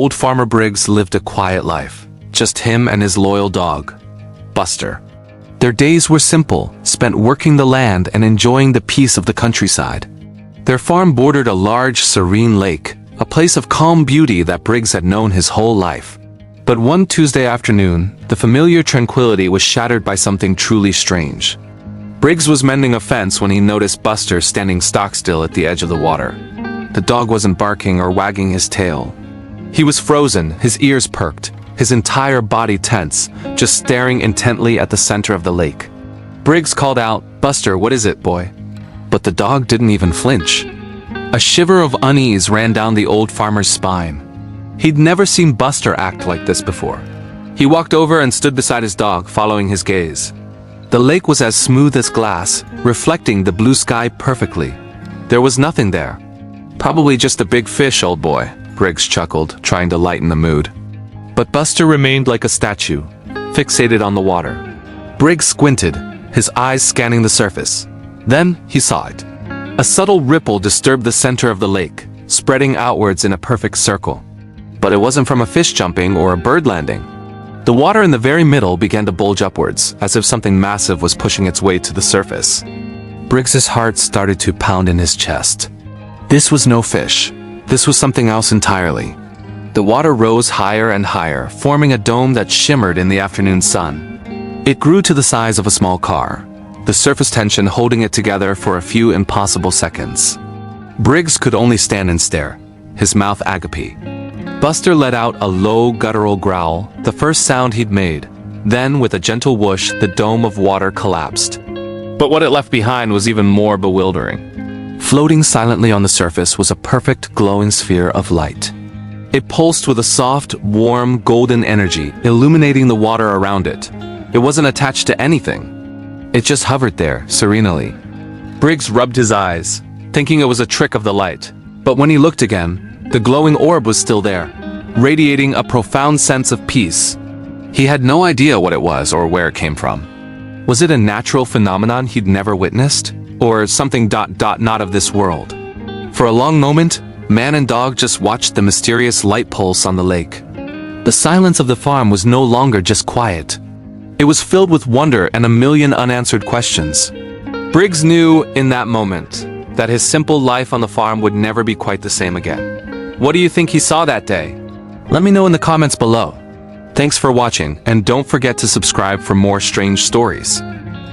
old Farmer Briggs lived a quiet life, just him and his loyal dog, Buster. Their days were simple, spent working the land and enjoying the peace of the countryside. Their farm bordered a large, serene lake, a place of calm beauty that Briggs had known his whole life. But one Tuesday afternoon, the familiar tranquility was shattered by something truly strange. Briggs was mending a fence when he noticed Buster standing stock-still at the edge of the water. The dog wasn't barking or wagging his tail. He was frozen, his ears perked, his entire body tense, just staring intently at the center of the lake. Briggs called out, "Buster, what is it, boy?" But the dog didn't even flinch. A shiver of unease ran down the old farmer's spine. He'd never seen Buster act like this before. He walked over and stood beside his dog, following his gaze. The lake was as smooth as glass, reflecting the blue sky perfectly. There was nothing there. "Probably just a big fish, old boy," Briggs chuckled, trying to lighten the mood. But Buster remained like a statue, fixated on the water. Briggs squinted, his eyes scanning the surface. Then he saw it. A subtle ripple disturbed the center of the lake, spreading outwards in a perfect circle. But it wasn't from a fish jumping or a bird landing. The water in the very middle began to bulge upwards, as if something massive was pushing its way to the surface. Briggs's heart started to pound in his chest. This was no fish. This was something else entirely. The water rose higher and higher, forming a dome that shimmered in the afternoon sun. It grew to the size of a small car, the surface tension holding it together for a few impossible seconds. Briggs could only stand and stare, his mouth agape. Buster let out a low, guttural growl, the first sound he'd made. Then, with a gentle whoosh, the dome of water collapsed. But what it left behind was even more bewildering. Floating silently on the surface was a perfect, glowing sphere of light. It pulsed with a soft, warm, golden energy, illuminating the water around it. It wasn't attached to anything. It just hovered there, serenely. Briggs rubbed his eyes, thinking it was a trick of the light. But when he looked again, the glowing orb was still there, radiating a profound sense of peace. He had no idea what it was or where it came from. Was it a natural phenomenon he'd never witnessed? Or something not of this world? For a long moment, man and dog just watched the mysterious light pulse on the lake. The silence of the farm was no longer just quiet. It was filled with wonder and a million unanswered questions. Briggs knew in that moment that his simple life on the farm would never be quite the same again. What do you think he saw that day? Let me know in the comments below. Thanks for watching, and don't forget to subscribe for more strange stories.